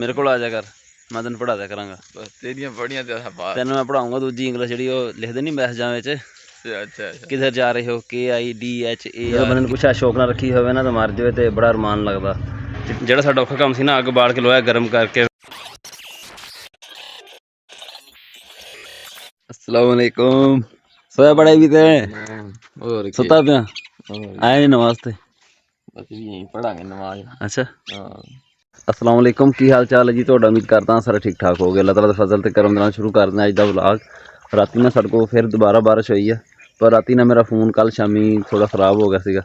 मेरे को आ जा कर, मैं तेन पढ़ा दिया करांगा। बस तेरियां बड़ियां ज्यादा बात। तेन मैं पढ़ाऊंगा दूजी इंग्लिश जी लिखते नहीं मैसेजां विच, अच्छा किधर जा रहे हो, KIDHAR। जो बंदे कुछ शौक ना रखी होवे ना तो मर जाए तो बड़ा अरमान लगता। ਜਿਹੜਾ ਸਾਡਾ ਔਖਾ ਕੰਮ ਸੀ ਨਾ, ਅੱਗ ਬਾਲ ਕੇ ਲੋਹਾ ਗਰਮ ਕਰਕੇ। अस्सलाम वालेकुम। सोया पड़ा भी थे, और सुता पिया आया नहीं नमाज ते। बस यहीं पढ़ांगे नमाज। अच्छा अस्सलाम वालेकुम, की हाल चाल है जी ਤੁਹਾਡਾ? उम्मीद करता हाँ सारा ठीक ठाक हो गया। अल्लाह ताला दा फजल ते करम दे नाल शुरू करते हैं अज दा व्लॉग। राती ना साडे कोल फिर दोबारा बारिश हुई है, पर राती ना मेरा फ़ोन कल शामी थोड़ा ख़राब हो गया सीगा।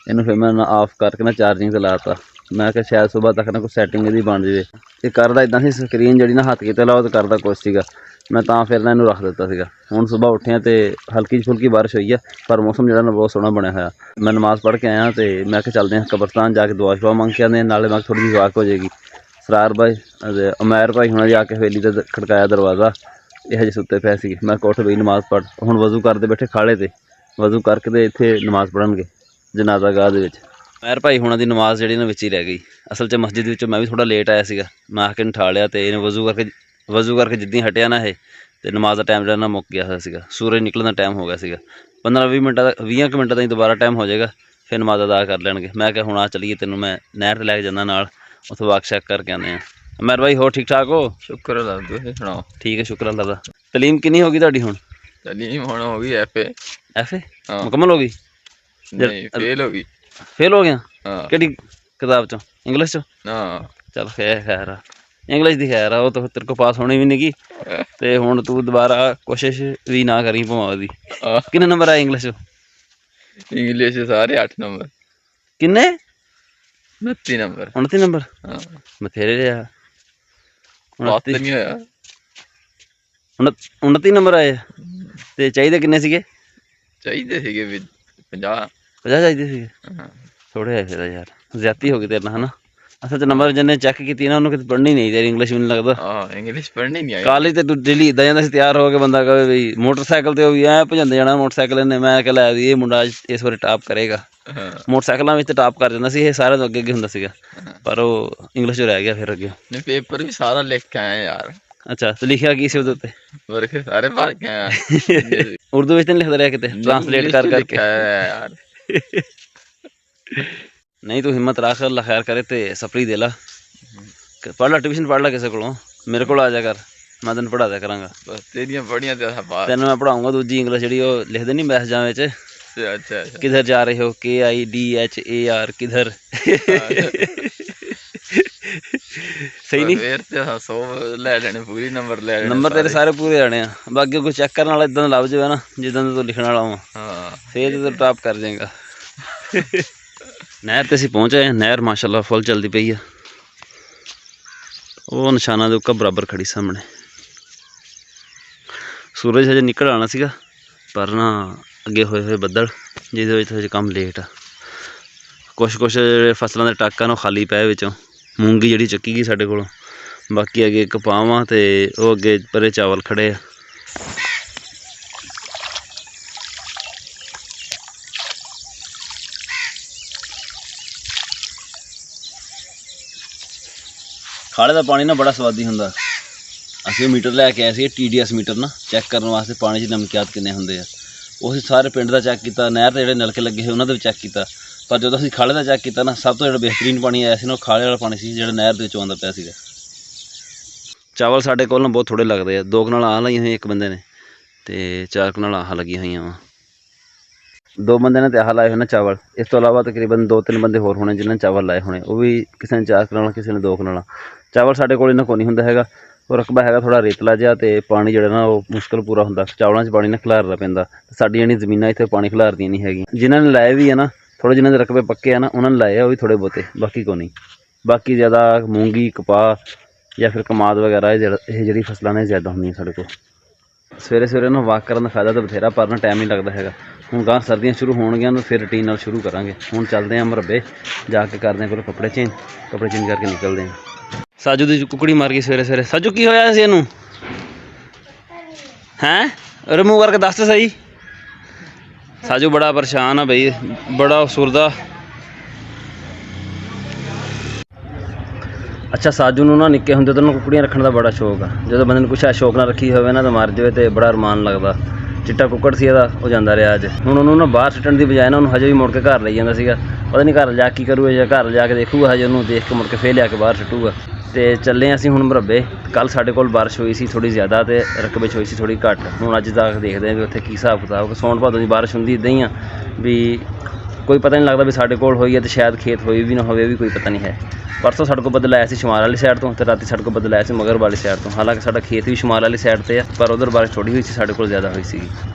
इनू फिर मैं ऑफ करके ना चार्जिंग ते लाता। मैं क्या शायद सुबह तक ना कोई सैटिंग इहदी बन जाए। ये करदा इदां सी, स्क्रीन जिहड़ी ना हत्थ किते लाओ तो करदा कुछ सीगा। मैं तां फिर ना इनू रख दिता सीगा। हुण सुबह उठिया तो हल्की फुल्की बारिश हुई है, पर मौसम जिहड़ा ना बहुत सोहना बनया होया। मैं नमाज़ पढ़ के आया तो मैं क्या चलते हैं कब्रस्तान जाके दुआ शुआ मंग के आने, नाले मैं थोड़ी जी वाक हो जाएगी। सरार भाई उमैर भाई हुणां जाके हवेली ते खड़काया दरवाज़ा, ये हजे सुते पे सी। मैं उठ गई नमाज़ पढ़, हुण वज़ू करते बैठे खाले ते वज़ू करके ते इत्थे नमाज़ पढ़नगे जनाजा गाह दे विच। उमैर भाई हुणां दी नमाज़ जिहड़ी ना विच ही रह गई। असल च मस्जिद विचों मैं भी थोड़ा लेट आया सीगा, मैं आके उठा लिया तो इन्हें वज़ू करके जिद्दी हटिया ना ये तो नमाज़ का टाइम जो ना मुक गया होया सीगा। सूरज निकलने का टाइम हो गया सीगा। 15-20 मिनट का दोबारा टाइम हो जाएगा, फिर नमाज़ अदा कर लैणगे। मैं क्या हुण आ चलीए, तेनों मैं नहर ते लैके जाना नाल, उत्थे वाक शैक करके आने हैं। उमैर भाई हो ठीक ठाक हो? शुक्र अल्लाह, तुसीं सुणाओ? ठीक है शुक्र अल्लाह दा। तलीम कितनी होगी तुहाडी हुण? तलीम हुण हो गई FA। FA मुकम्मल हो गई? नहीं फेल हो गई। फेल हो गया? हाँ किहड़ी किताब चों? इंग्लिश चों? हाँ चल खैर आ, इंग्लिश दी खैर आ, वो तो तेरे को पास होनी भी नहीं गी। ते हुण तू दोबारा कोशिश भी ना करी भावें ओहदी। किन्ने नंबर आए इंग्लिश चों? इंग्लिश सारे 8 नंबर। किन्ने? 29 नंबर। 29 नंबर? हाँ बथेरे रहा। पास तो नहीं होया। 29 नंबर आए ते चाहिए किन्ने सीगे? चाहिए सीगे 50। 50 चाहिए सीगे? हाँ थोड़े आए फिर यार, ज्यादा हो गई तेरे नाल है ना। असल नंबर जिन्हें चेक की ना उन्होंने पढ़नी नहीं तेरी इंग्लिश, भी नहीं लगता। हाँ इंग्लिश पढ़नी नहीं आई। कालेज तो डेली इदा जाता तैयार हो के, बंदा कहे बई मोटरसाइकिल तो भी ऐ भजंदे जाना मोटरसाइकिल ने। मैं कह लै ये मुंडा इस बार टॉप करेगा। मोटरसाइकिलों में तो टॉप कर जाता सी, सारे तो अगे अगे हुंदा सीगा, पर वो इंग्लिश रह गया फिर अगे। पेपर भी सारा लिख के आए यार। अच्छा तो लिखिया की सी उहदे वर्क सारे पढ़ के आया। उर्दू विच नहीं लिखदा रहा किते ट्रांसलेट कर करके यार। नहीं तू हिम्मत रख, अल्लाह खैर करे तो सपली दे ला। पढ़ ला, ट्यूशन पढ़ ला किसी को, मेरे को आ जा कर, मैं तेन पढ़ा दिया करांगा। बस तेरियां बड़ियां ज्यादा बात। तेन मैं पढ़ाऊंगा दूजी इंग्लिश जी लिखते नहीं मैसेजां विच, अच्छा किधर जा रहे हो, KIDHAR किधर। सही नहीं? फिर ते 100 ले लेने, पूरी नंबर ले लेने। नंबर तेरे सारे पूरे आने हैं, बाकी कुछ चेक करने वाला इदा लभ जाए ना जिदा तू लिखने वाला हो, फिर तो टॉप कर जाएगा। नहर ते असीं पहुँच आए। नहर माशाअल्लाह फुल चलती पई है। वो निशाना दे उक्का बराबर खड़ी सामने। सूरज हजे निकल आना सीगा, पर ना अगे होए होए बदल जिहदे हजे काम लेट आ। कुछ फसलों के टक्क खाली पे विचों, मूंगी जिहड़ी चुकी गई साडे कोलों, बाकी अगे कपाह वा ते वो अगे परे चावल खड़े आ। खाले का पानी ना बड़ा स्वादी हुंदा। असीं मीटर लैके आए थे TDS मीटर ना चैक करने वास्ते पानी च नमकियात किन्ने हुंदे आ। उस सारे पिंड का चैक किया, नहर के जिहड़े नलके लगे हुए उन्होंने भी चैक किया, पर जो असीं खाले का चैक किया ना, सब तो जिहड़ा बेहतरीन पानी आया सी ना, खाले वाला पानी सी जिहड़ा नहर दे विचों आंदा पिया सीगा। चावल साडे कोल ना बहुत थोड़े लगते हैं, 2 कनाल आह लाइया हुई एक बंदे ने ते 4 कनाल आह लगी हुई वा। 2 बंदे ने तो आह लाए हुए ना चावल, इस तो इलावा तकरीबन 2-3 बंदे होर होने जिन्होंने चावल लाए होने, वो भी किसी ने 4 कनाल किसी ने 2 कनाल। चावल साडे कोल इन्ना कोई नहीं हुंदा हैगा, और रकबा हैगा थोड़ा रेतला जिहा ते पानी जिहड़ा ना वो मुश्किल पूरा हुंदा, चावलों च पानी ना खिलारना पैंदा। साडी जणी जमीनां इत्थे पानी खिलारदियां नहीं हैगियां। जिन्हां ने लाए भी है ना, थोड़े जिन्हां दे रकबे पक्के है ना, उन्होंने लाए वो भी थोड़े बहुते, बाकी को नहीं। बाकी ज़्यादा मूंगी कपाह या फिर कमाद वगैरह ये जिहड़ी फसलां ने ज़्यादा होंदियां साडे कोल। सवेरे सवेरे ना वाक करने का फायदा तो बथेरा, पर ना टाइम नहीं लगता है। हूँ गांह सर्दियाँ शुरू होणगियां तो फिर रूटीन शुरू करांगे। हूँ चलते हैं मरबे जाके करते हैं पहले कपड़े चेंज करके निकलते हैं। साजू की कुकड़ी मार गई सवेरे सवेरे। साजू की होया सी इहनूं हैं? रिमूव करके दस तो सही। साजू बड़ा परेशान है बई, बड़ा सुरदा। ਅੱਛਾ ਸਾਜੂ ਨੂੰ ਨਾ ਨਿੱਕੇ ਹੁੰਦੇ ਤੋਂ ਉਹਨੂੰ ਕੁੱਕੜੀਆਂ ਰੱਖਣ ਦਾ ਬੜਾ ਸ਼ੌਕ ਆ। ਜਦੋਂ ਬੰਦੇ ਨੂੰ ਕੁਛ ਸ਼ੌਕ ਨਾਲ ਰੱਖੀ ਹੋਵੇ ਨਾ ਤਾਂ ਮਰ ਜਾਵੇ ਤੇ ਬੜਾ ਅਰਮਾਨ ਲੱਗਦਾ। ਚਿੱਟਾ ਕੁੱਕੜ ਸੀ ਇਹਦਾ, ਉਹ ਜਾਂਦਾ ਰਿਹਾ ਅੱਜ। ਹੁਣ ਉਹਨੂੰ ਨਾ ਬਾਹਰ ਸੁੱਟਣ ਦੀ ਬਜਾਏ ਨਾ ਉਹਨੂੰ ਹਜੇ ਵੀ ਮੁੜ ਕੇ ਘਰ ਲਈ ਜਾਂਦਾ ਸੀਗਾ। ਪਤਾ ਨਹੀਂ ਘਰ ਜਾ ਕੀ ਕਰੂਗਾ, ਜਾਂ ਘਰ ਜਾ ਕੇ ਦੇਖੂਗਾ ਹਜੇ ਉਹਨੂੰ ਦੇਖ ਕੇ ਮੁੜ ਕੇ ਫੇਰ ਲਿਆ ਕੇ ਬਾਹਰ ਸੁੱਟੂਗਾ। ਤੇ ਚੱਲੇ ਅਸੀਂ ਹੁਣ ਮੁਰੱਬੇ। ਕੱਲ੍ਹ ਸਾਡੇ ਕੋਲ ਬਾਰਿਸ਼ ਹੋਈ ਸੀ ਥੋੜ੍ਹੀ ਜ਼ਿਆਦਾ ਤੇ ਰਕਬੇ 'ਚ ਹੋਈ ਸੀ ਥੋੜ੍ਹੀ ਘੱਟ। ਹੁਣ ਅੱਜ ਤੱਕ ਦੇਖਦੇ ਹਾਂ ਵੀ ਉੱਥੇ ਕੀ ਹਿਸਾਬ ਕਿਤਾਬ। ਸੌਣ ਭਾਦੋਂ ਦੀ ਬਾਰਿਸ਼ ਹੁੰਦੀ ਇੱਦਾਂ ਹੀ ਆ ਵੀ ਕੋਈ ਪਤਾ ਨਹੀਂ ਲੱਗਦਾ ਵੀ ਸਾਡੇ ਕੋਲ ਹੋਈ ਹੈ ਤੇ ਸ਼ਾਇਦ ਖੇਤ ਹੋਈ ਵੀ ਨਾ ਹੋਵੇ, ਵੀ ਕੋਈ ਪਤਾ ਨਹੀਂ ਹੈ। ਪਰਸੋਂ ਸਾਡੇ ਕੋਲ ਬੱਦਲ ਆਇਆ ਸੀ ਸ਼ਮਾਲ ਵਾਲੀ ਸਾਈਡ ਤੋਂ, ਤੇ ਰਾਤੀ ਸਾਡੇ ਕੋਲ ਬੱਦਲ ਆਇਆ ਸੀ ਮਗਰ ਵਾਲੀ ਸਾਈਡ ਤੋਂ। ਹਾਲਾਂਕਿ ਸਾਡਾ ਖੇਤ ਵੀ ਸ਼ਮਾਲ ਵਾਲੀ ਸਾਈਡ 'ਤੇ ਆ, ਪਰ ਉਧਰ ਬਾਰਿਸ਼ ਥੋੜ੍ਹੀ ਹੋਈ ਸੀ, ਸਾਡੇ ਕੋਲ ਜ਼ਿਆਦਾ ਹੋਈ ਸੀਗੀ।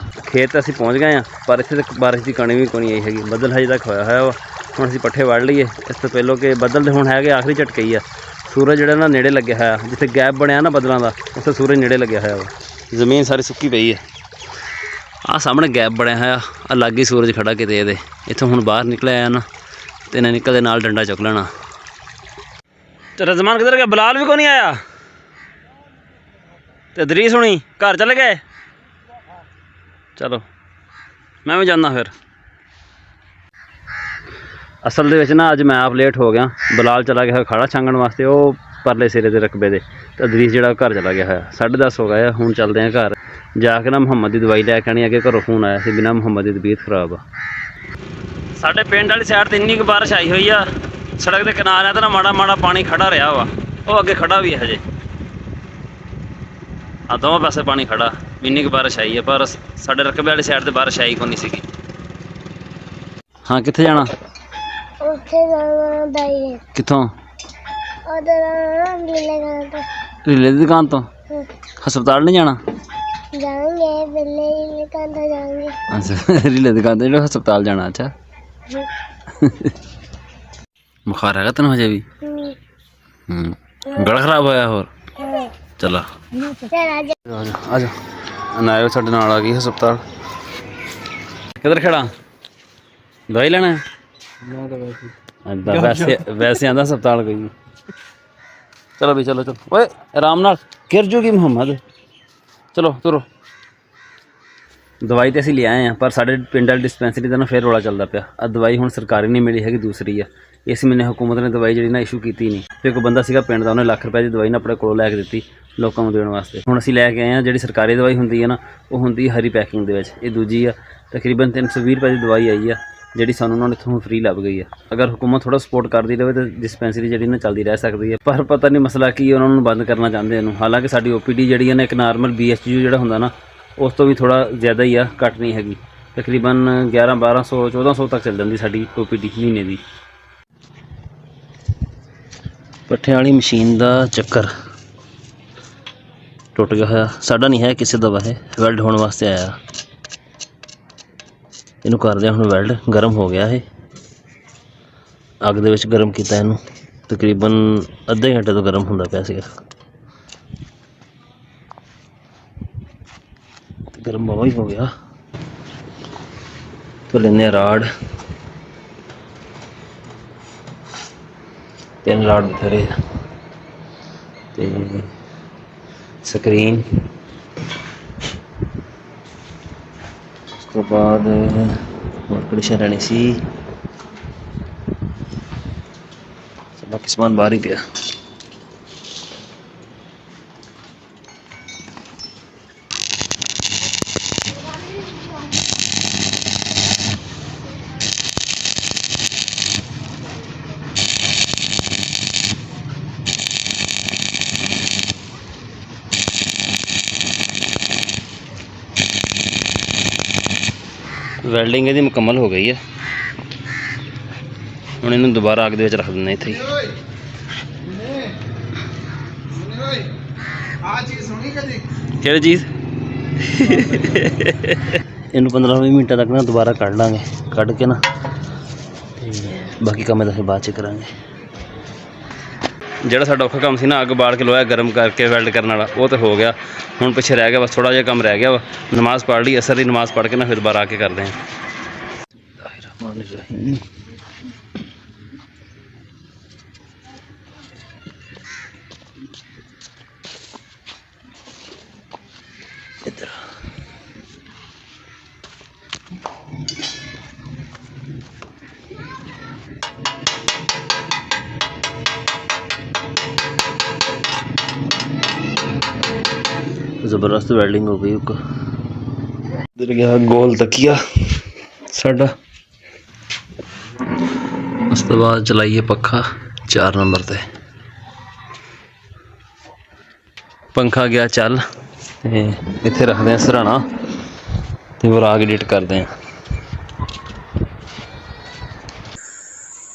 ਖੇਤ ਅਸੀਂ ਪਹੁੰਚ ਗਏ ਹਾਂ, ਪਰ ਇੱਥੇ ਤੱਕ ਬਾਰਿਸ਼ ਦੀ ਕਣੀ ਵੀ ਕੋਈ ਨਹੀਂ ਆਈ ਹੈਗੀ। ਬੱਦਲ ਹਜੇ ਤੱਕ ਹੋਇਆ ਵਾ। ਹੁਣ ਅਸੀਂ ਪੱਠੇ ਵੱਢ ਲਈਏ ਇਸ ਤੋਂ ਪਹਿਲਾਂ ਕਿ ਬੱਦਲ ਦੇ ਹੁਣ ਹੈਗੇ ਆਖਰੀ ਝਟਕੇ ਹੀ ਆ। ਸੂਰਜ ਜਿਹੜਾ ਨਾ ਨੇੜੇ ਲੱਗਿਆ ਹੋਇਆ, ਜਿੱਥੇ ਗੈਪ ਬਣਿਆ ਨਾ ਬੱਦਲਾਂ ਦਾ, ਉੱਥੇ ਸੂਰਜ ਨੇੜੇ ਲੱਗਿਆ ਹੋਇਆ ਵਾ। ਜ਼ਮੀਨ ਸਾਰੀ ਸੁੱਕੀ ਪਈ ਹੈ। ਆਹ ਸਾਹਮਣੇ ਗੈਪ ਬਣਿਆ ਹੋਇਆ, ਅਲੱਗ ਹੀ ਸੂਰਜ ਖੜਾ ਕਿਤੇ ਇਹਦੇ। ਇੱਥੋਂ ਹੁਣ ਬਾਹਰ ਨਿਕਲਿਆ ਨਾ ਤੇ ਇਹਨੇ ਨਿਕਲਦੇ ਨਾਲ ਡੰਡਾ ਚੁੱਕ ਲੈਣਾ। ਤੇ ਰਜ਼ਮਾਨ ਕਿੱਧਰ ਗਿਆ? ਬਲਾਲ ਵੀ ਕੋਈ ਨਹੀਂ ਆਇਆ ਤੇ ਦਰੀਸ ਹੁਣੀ ਘਰ ਚਲੇ ਗਏ। ਚਲੋ ਮੈਂ ਵੀ ਜਾਂਦਾ ਫਿਰ। ਅਸਲ ਦੇ ਵਿੱਚ ਨਾ ਅੱਜ ਮੈਂ ਆਪ ਲੇਟ ਹੋ ਗਿਆ। ਬਲਾਲ ਚਲਾ ਗਿਆ ਖਾੜਾ ਛਾਂਗਣ ਵਾਸਤੇ, ਉਹ ਪਰਲੇ ਸਿਰੇ ਦੇ ਰਕਬੇ ਦੇ, ਤੇ ਦਰੀਸ ਜਿਹੜਾ ਘਰ ਚਲਾ ਗਿਆ ਹੋਇਆ। 10:30 ਹੋ ਗਏ। ਹੁਣ ਚੱਲਦੇ ਹਾਂ ਘਰ ਜਾ ਕੇ ਨਾ ਮੁਹੰਮਦ ਦੀ ਦਵਾਈ ਲੈ ਕੇ ਆਉਣੀ। ਅੱਗੇ ਘਰੋਂ ਫੋਨ ਆਇਆ ਸੀ ਬਿਨਾਂ ਮੁਹੰਮਦ ਦੀ ਤਬੀਅਤ ਖਰਾਬ ਆ। ਸਾਡੇ ਪਿੰਡ ਵਾਲੀ ਸਾਈਡ 'ਤੇ ਇੰਨੀ ਕੁ ਬਾਰਿਸ਼ ਆਈ ਹੋਈ ਆ, ਸੜਕ ਦੇ ਕਿਨਾਰਿਆਂ 'ਤੇ ਨਾ ਮਾੜਾ ਮਾੜਾ ਪਾਣੀ ਖੜਾ ਰਿਹਾ ਵਾ। ਉਹ ਅੱਗੇ ਖੜਾ ਵੀ ਹੈ ਹਜੇ, ਆ ਦੋਵਾਂ ਪਾਸੇ ਪਾਣੀ ਖੜਾ। ਇੰਨੀ ਕੁ ਬਾਰਿਸ਼ ਆਈ ਹੈ, ਪਰ ਸਾਡੇ ਰਕਬੇ ਵਾਲੀ ਸਾਈਡ 'ਤੇ ਬਾਰਿਸ਼ ਆਈ ਕੋਈ ਨਹੀਂ ਸੀਗੀ। ਹਾਂ ਕਿੱਥੇ ਜਾਣਾ? ਉੱਥੇ ਜਾਣਾ ਦਾਈ। ਕਿੱਥੋਂ? ਉਧਰ ਰੀਲੇ ਦੀ ਦੁਕਾਨ ਤੋਂ। ਹਸਪਤਾਲ ਨਹੀਂ ਜਾਣਾ? ਜਾਵਾਂਗੇ ਬਿੱਲੇ ਦੀ ਦੁਕਾਨ ਤੋਂ ਜਾਵਾਂਗੇ। ਅੱਛਾ ਰੀਲੇ ਦੀ ਦੁਕਾਨ ਤੋਂ ਜਿਹੜਾ ਹਸਪਤਾਲ ਜਾਣਾ। ਅੱਛਾ ਬੁਖਾਰ ਹੈਗਾ ਤੈਨੂੰ ਹਜੇ ਵੀ? ਗਲਾ ਖਰਾਬ ਹੋਇਆ ਹੋਰ? ਚਲਾ ਆ ਜਾ। ਅਨਾਇਓ ਸਾਡੇ ਨਾਲ ਆ ਗਈ ਹਸਪਤਾਲ। ਕਿੱਧਰ ਖੜਾ? ਦਵਾਈ ਲੈਣਾ? ਵੈਸੇ ਆਂਦਾ ਹਸਪਤਾਲ ਕੋਈ। ਚਲੋ ਵੀ ਚਲੋ ਚਲੋ। ਓਏ ਆਰਾਮ ਨਾਲ ਗਿਰ ਜੂਗੀ ਮੁਹੰਮਦ। ਚਲੋ ਤੁਰੋ। ਦਵਾਈ ਤਾਂ ਅਸੀਂ ਲਿਆਏ ਹਾਂ, ਪਰ ਸਾਡੇ ਪਿੰਡ ਵਾਲੀ ਡਿਸਪੈਂਸਰੀ ਦਾ ਨਾ ਫਿਰ ਰੌਲਾ ਚੱਲਦਾ ਪਿਆ। ਆ ਦਵਾਈ ਹੁਣ ਸਰਕਾਰੀ ਨਹੀਂ ਮਿਲੀ ਹੈਗੀ, ਦੂਸਰੀ ਆ। ਇਸ ਮਹੀਨੇ ਹੁਕੂਮਤ ਨੇ ਦਵਾਈ ਜਿਹੜੀ ਨਾ ਇਸ਼ੂ ਕੀਤੀ ਨਹੀਂ। ਫਿਰ ਕੋਈ ਬੰਦਾ ਸੀਗਾ ਪਿੰਡ ਦਾ, ਉਹਨੇ ਲੱਖ ਰੁਪਏ ਦੀ ਦਵਾਈ ਨਾ ਆਪਣੇ ਕੋਲੋਂ ਲੈ ਕੇ ਦਿੱਤੀ ਲੋਕਾਂ ਨੂੰ ਦੇਣ ਵਾਸਤੇ। ਹੁਣ ਅਸੀਂ ਲੈ ਕੇ ਆਏ ਹਾਂ। ਜਿਹੜੀ ਸਰਕਾਰੀ ਦਵਾਈ ਹੁੰਦੀ ਹੈ ਨਾ, ਉਹ ਹੁੰਦੀ ਹਰੀ ਪੈਕਿੰਗ ਦੇ ਵਿੱਚ। ਇਹ ਦੂਜੀ ਆ, ਤਕਰੀਬਨ 320 ਰੁਪਏ ਦੀ ਦਵਾਈ ਆਈ ਆ, ਜਿਹੜੀ ਸਾਨੂੰ ਉਹਨਾਂ ਨੇ ਇੱਥੋਂ ਫ੍ਰੀ ਲੱਭ ਗਈ ਆ। ਅਗਰ ਹੁਕੂਮਤ ਥੋੜ੍ਹਾ ਸਪੋਰਟ ਕਰਦੀ ਰਹੇ ਤਾਂ ਡਿਸਪੈਂਸਰੀ ਜਿਹੜੀ ਨਾ ਚੱਲਦੀ ਰਹਿ ਸਕਦੀ ਹੈ। ਪਰ ਪਤਾ ਨਹੀਂ ਮਸਲਾ ਕੀ ਉਹਨਾਂ ਨੂੰ ਬੰਦ ਕਰਨਾ ਚਾਹੁੰਦੇ ਇਹਨੂੰ। ਹਾਲਾਂਕਿ ਸਾਡੀ OPD ਜਿਹੜੀ ਹੈ ਨਾ, ਇੱਕ ਨਾਰਮਲ BHU ਜਿਹੜਾ ਹੁੰਦਾ ਨਾ, ਉਸ ਤੋਂ ਵੀ ਥੋੜ੍ਹਾ ਜ਼ਿਆਦਾ ਹੀ ਆ, ਘੱਟ ਨਹੀਂ ਹੈਗੀ। ਤਕਰੀਬਨ 1100-1200 1400 ਤੱਕ ਚੱਲ ਜਾਂਦੀ ਸਾਡੀ OPD ਮਹੀਨੇ ਦੀ। ਪੱਠਿਆਂ ਵਾਲੀ ਮਸ਼ੀਨ ਦਾ ਚੱਕਰ ਟੁੱਟ ਗਿਆ ਹੋਇਆ। ਸਾਡਾ ਨਹੀਂ ਹੈ, ਕਿਸੇ ਦਾ ਵਾ। ਇਹ ਵੈਲਡ ਹੋਣ ਵਾਸਤੇ ਆਇਆ। ਇਹਨੂੰ ਕਰਦੇ ਹੁਣ ਵੈਲਡ। ਗਰਮ ਹੋ ਗਿਆ ਇਹ, ਅੱਗ ਦੇ ਵਿੱਚ ਗਰਮ ਕੀਤਾ ਇਹਨੂੰ। ਤਕਰੀਬਨ ਅੱਧੇ ਘੰਟੇ ਤੋਂ ਗਰਮ ਹੁੰਦਾ ਪਿਆ ਸੀਗਾ। ਗਰਮ ਬਾਵਾ ਹੀ ਹੋ ਗਿਆ। तो लेने राड, 3 राड बथेरे ते स्क्रीन। उसके बाद और कंडीशन रहनी सी। बाकी समान बाहर ही पिया। ਵੈਲਡਿੰਗ ਇਹਦੀ ਮੁਕੰਮਲ ਹੋ ਗਈ ਹੈ। ਹੁਣ ਇਹਨੂੰ ਦੁਬਾਰਾ ਅੱਗ ਦੇ ਵਿੱਚ ਰੱਖ ਦਿੰਦੇ ਇੱਥੇ ਹੀ। ਕਿਹੜੀ ਚੀਜ਼? ਇਹਨੂੰ 15-20 ਮਿੰਟਾਂ ਤੱਕ ਨਾ ਦੁਬਾਰਾ ਕੱਢ ਲਾਂਗੇ। ਕੱਢ ਕੇ ਨਾ ਤੇ ਬਾਕੀ ਕੰਮ ਇਹਦਾ ਫਿਰ ਬਾਅਦ 'ਚ ਕਰਾਂਗੇ। ਜਿਹੜਾ ਸਾਡਾ ਔਖਾ ਕੰਮ ਸੀ ਨਾ, ਅੱਗ ਬਾਲ ਕੇ ਲੋਹਾ ਗਰਮ ਕਰਕੇ ਵੈਲਡ ਕਰਨ ਵਾਲਾ, ਉਹ ਤਾਂ ਹੋ ਗਿਆ। ਹੁਣ ਪਿੱਛੇ ਰਹਿ ਗਿਆ ਬਸ ਥੋੜ੍ਹਾ ਜਿਹਾ ਕੰਮ ਰਹਿ ਗਿਆ ਵਾ। ਨਮਾਜ਼ ਪੜ੍ਹ ਲਈ, ਅਸਰ ਦੀ ਨਮਾਜ਼ ਪੜ੍ਹ ਕੇ ਨਾ ਫਿਰ ਦੁਬਾਰਾ ਆ ਕੇ ਕਰਦੇ ਹਾਂ। ਇੱਧਰ ज़बरदस्त वेल्डिंग हो गई उधर गया गोल तकिया साडा। उस तो बाद चलाइए पखा 4 नंबर ते पंखा गया चल। इत्थे रखते हैं सराहना ते वराग एडिट करते हैं।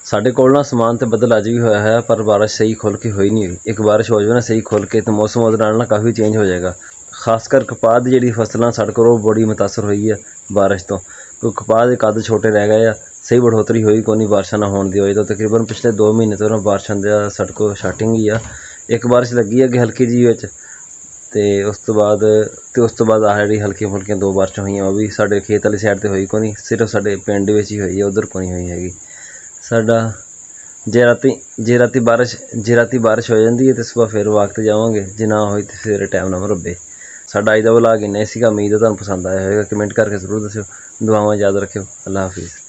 साढ़े कोल ना समान तो बदल अज भी होया है पर बारिश सही खुल के हुई नहीं हुई। एक बारिश हो जाए ना सही खुल के तो मौसम उहदे नाल ना काफ़ी चेंज हो जाएगा। खासकर कपाह दी जिहड़ी फसलां साढ़े कोल ओह बड़ी मुतासर हुई है बारिश तो, क्योंकि कपाह दे कद छोटे रह गए आ। सही बढ़ोतरी हुई कोई नहीं बारिशां ना होने की वजह तो। तकरीबन पिछले 2 महीने तो ना बारिशां दा साढ़े कोल स्टार्टिंग ही आ। एक बारिश लगी है हल्की जी विच ते उस तो बाद आ जिहड़ी हल्कियां फुल्कियां 2 बारिशां होईयां ओह भी साढ़े खेत वाली साइड ते होई कोई नहीं, सिर्फ साढ़े पिंड विच ही होई है, उधर कोई नहीं होई हैगी। साडा जे राती बारिश हो जाती है तो सुबह फिर वाक ते जावांगे, जे ना होई तो फिर टाइम ना रब्बे। साडा अज दा व्लॉग इन्ना ही सीगा, उम्मीद है तुहानूं पसंद आया होगा। कमेंट करके जरूर दस्सिओ। दुआवां याद रखियो। अल्लाह हाफिज़।